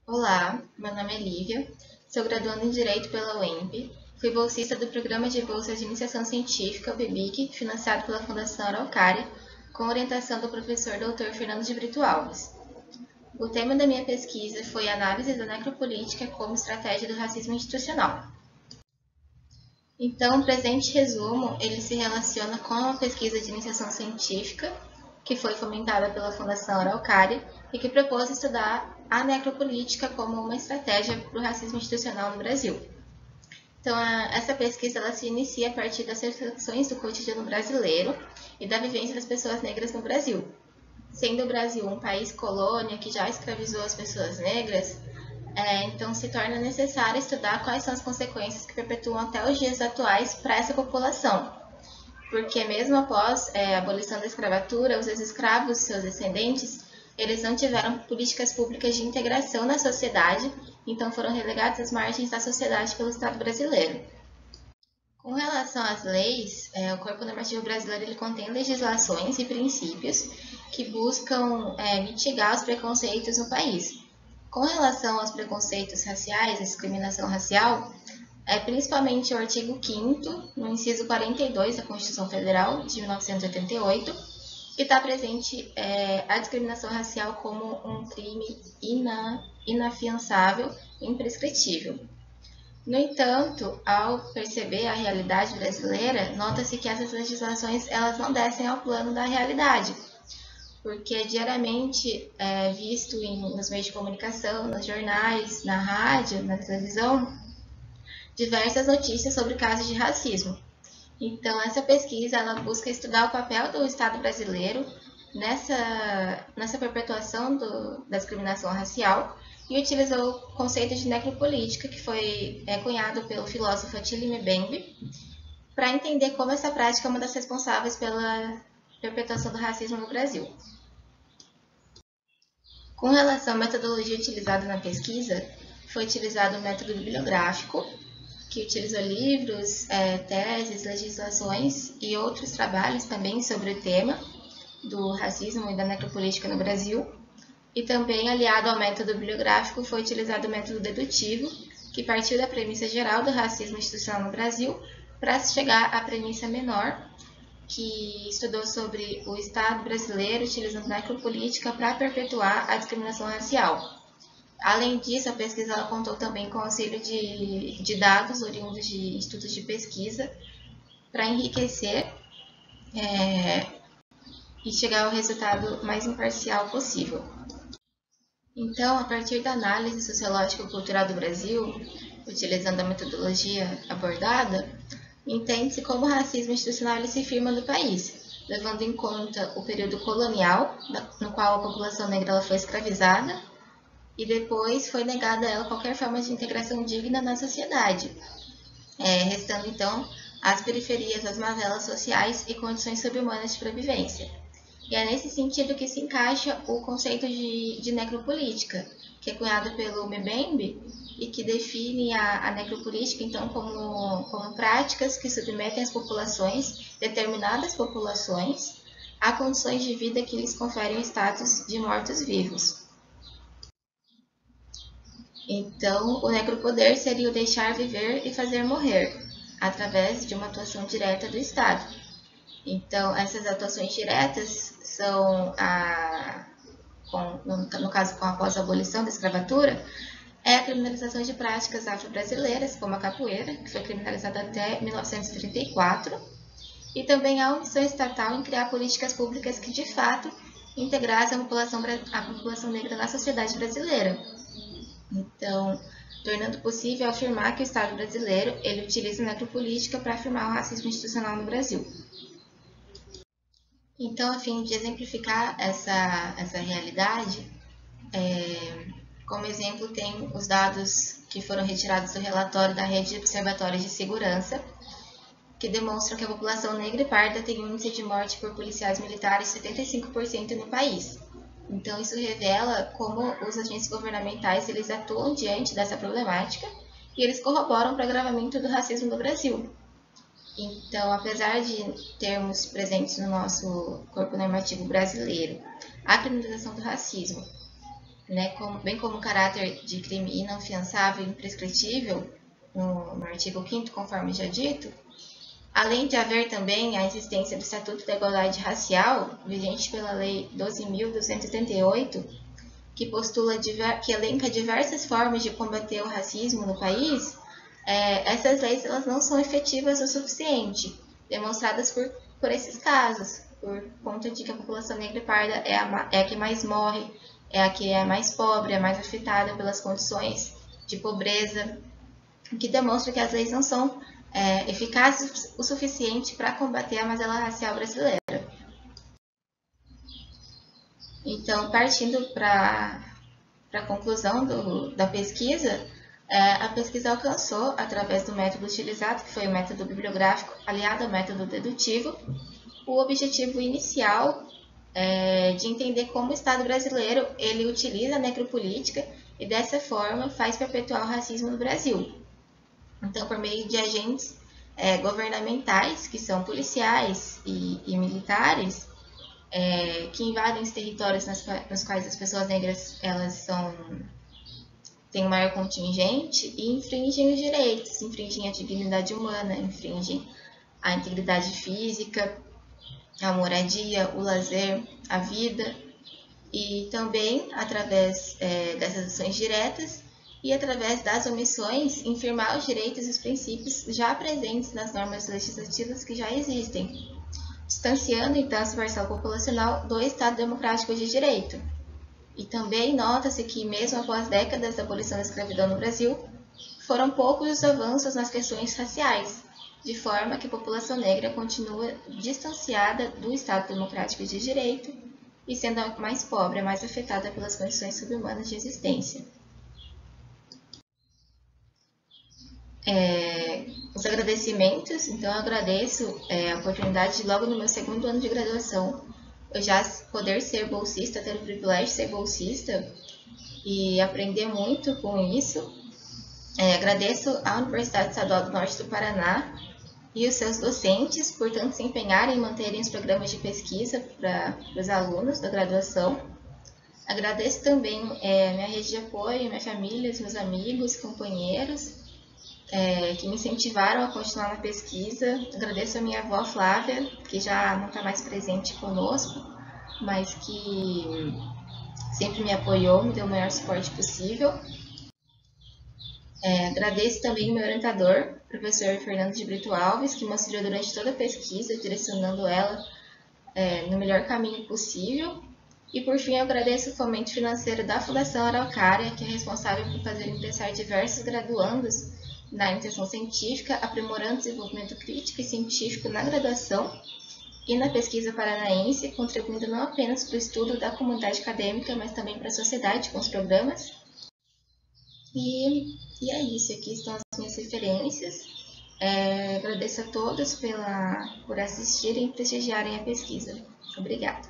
Olá, meu nome é Lívia, sou graduanda em Direito pela UEMP, fui bolsista do Programa de Bolsas de Iniciação Científica, o PIBIC, financiado pela Fundação Araucária, com orientação do professor Dr. Fernando de Brito Alves. O tema da minha pesquisa foi Análise da Necropolítica como Estratégia do Racismo Institucional. Então, o presente resumo, ele se relaciona com a pesquisa de iniciação científica, que foi fomentada pela Fundação Araucária e que propôs estudar a necropolítica como uma estratégia para o racismo institucional no Brasil. Então, essa pesquisa ela se inicia a partir das reflexões do cotidiano brasileiro e da vivência das pessoas negras no Brasil. Sendo o Brasil um país colônia que já escravizou as pessoas negras, então se torna necessário estudar quais são as consequências que perpetuam até os dias atuais para essa população. Porque mesmo após a abolição da escravatura, os ex-escravos e seus descendentes, eles não tiveram políticas públicas de integração na sociedade, então foram relegados às margens da sociedade pelo Estado brasileiro. Com relação às leis, o Corpo Normativo Brasileiro ele contém legislações e princípios que buscam mitigar os preconceitos no país. Com relação aos preconceitos raciais, a discriminação racial, principalmente o artigo 5º, no inciso 42 da Constituição Federal de 1988, que está presente a discriminação racial como um crime inafiançável e imprescritível. No entanto, ao perceber a realidade brasileira, nota-se que essas legislações elas não descem ao plano da realidade, porque diariamente é visto nos meios de comunicação, nos jornais, na rádio, na televisão, diversas notícias sobre casos de racismo. Então, essa pesquisa ela busca estudar o papel do Estado brasileiro nessa perpetuação da discriminação racial e utilizou o conceito de necropolítica, que foi cunhado pelo filósofo Attila Mbembe, para entender como essa prática é uma das responsáveis pela perpetuação do racismo no Brasil. Com relação à metodologia utilizada na pesquisa, foi utilizado o método bibliográfico, que utilizou livros, teses, legislações e outros trabalhos também sobre o tema do racismo e da necropolítica no Brasil. E também, aliado ao método bibliográfico, foi utilizado o método dedutivo, que partiu da premissa geral do racismo institucional no Brasil para chegar à premissa menor, que estudou sobre o Estado brasileiro utilizando necropolítica para perpetuar a discriminação racial. Além disso, a pesquisa ela contou também com o auxílio de dados oriundos de institutos de pesquisa para enriquecer e chegar ao resultado mais imparcial possível. Então, a partir da análise sociológica e cultural do Brasil, utilizando a metodologia abordada, entende-se como o racismo institucional ele se firma no país, levando em conta o período colonial, no qual a população negra ela foi escravizada, e depois foi negada a ela qualquer forma de integração digna na sociedade, restando então as periferias, as mazelas sociais e condições subhumanas de sobrevivência. E é nesse sentido que se encaixa o conceito de necropolítica, que é cunhado pelo Mbembe e que define a necropolítica então como práticas que submetem as populações, determinadas populações, a condições de vida que lhes conferem o status de mortos-vivos. Então, o necropoder seria o deixar viver e fazer morrer, através de uma atuação direta do Estado. Então, essas atuações diretas são, no caso, após a abolição da escravatura, é a criminalização de práticas afro-brasileiras, como a capoeira, que foi criminalizada até 1934, e também a omissão estatal em criar políticas públicas que, de fato, integrassem a população negra na sociedade brasileira. Então, tornando possível afirmar que o Estado brasileiro ele utiliza a necropolítica para afirmar o racismo institucional no Brasil. Então, a fim de exemplificar essa realidade, como exemplo tem os dados que foram retirados do relatório da Rede de Observatórios de Segurança, que demonstram que a população negra e parda tem um índice de morte por policiais militares de 75% no país. Então, isso revela como os agentes governamentais eles atuam diante dessa problemática e eles corroboram para o agravamento do racismo no Brasil. Então, apesar de termos presentes no nosso corpo normativo brasileiro a criminalização do racismo né, bem como o caráter de crime inafiançável e imprescritível, no artigo 5º, conforme já dito, além de haver também a existência do Estatuto da Igualdade Racial, vigente pela Lei 12.278, que postula que elenca diversas formas de combater o racismo no país, essas leis elas não são efetivas o suficiente, demonstradas por esses casos, por conta de que a população negra e parda é a que mais morre, é a que é mais pobre, é mais afetada pelas condições de pobreza, o que demonstra que as leis não são eficazes o suficiente para combater a mazela racial brasileira. Então, partindo para a conclusão da pesquisa, a pesquisa alcançou, através do método utilizado, que foi o método bibliográfico aliado ao método dedutivo, o objetivo inicial de entender como o Estado brasileiro ele utiliza a necropolítica e, dessa forma, faz perpetuar o racismo no Brasil. Então, por meio de agentes governamentais, que são policiais e militares, que invadem os territórios nos quais as pessoas negras elas têm um maior contingente e infringem os direitos, infringem a dignidade humana, infringem a integridade física, a moradia, o lazer, a vida, e também, através dessas ações diretas e através das omissões, infirmar os direitos e os princípios já presentes nas normas legislativas que já existem, distanciando então essa parcela populacional do Estado democrático de direito. E também nota-se que, mesmo após décadas da abolição da escravidão no Brasil, foram poucos os avanços nas questões raciais, de forma que a população negra continua distanciada do Estado democrático de direito e sendo a mais pobre, a mais afetada pelas condições subhumanas de existência. Os agradecimentos, então eu agradeço a oportunidade de, logo no meu 2º ano de graduação, eu já poder ser bolsista, ter o privilégio de ser bolsista e aprender muito com isso. Agradeço à Universidade Estadual do Norte do Paraná e os seus docentes por tanto se empenharem em manterem os programas de pesquisa para os alunos da graduação. Agradeço também minha rede de apoio, minha família, os meus amigos, companheiros, que me incentivaram a continuar na pesquisa. Agradeço a minha avó Flávia, que já não está mais presente conosco, mas que sempre me apoiou, me deu o maior suporte possível. Agradeço também o meu orientador, professor Fernando de Brito Alves, que me auxiliou durante toda a pesquisa, direcionando ela no melhor caminho possível. E, por fim, eu agradeço o fomento financeiro da Fundação Araucária, que é responsável por fazer ingressar diversos graduandos na iniciação científica, aprimorando o desenvolvimento crítico e científico na graduação e na pesquisa paranaense, contribuindo não apenas para o estudo da comunidade acadêmica, mas também para a sociedade com os programas. E é isso, aqui estão as minhas referências. Agradeço a todos por assistirem e prestigiarem a pesquisa. Obrigada.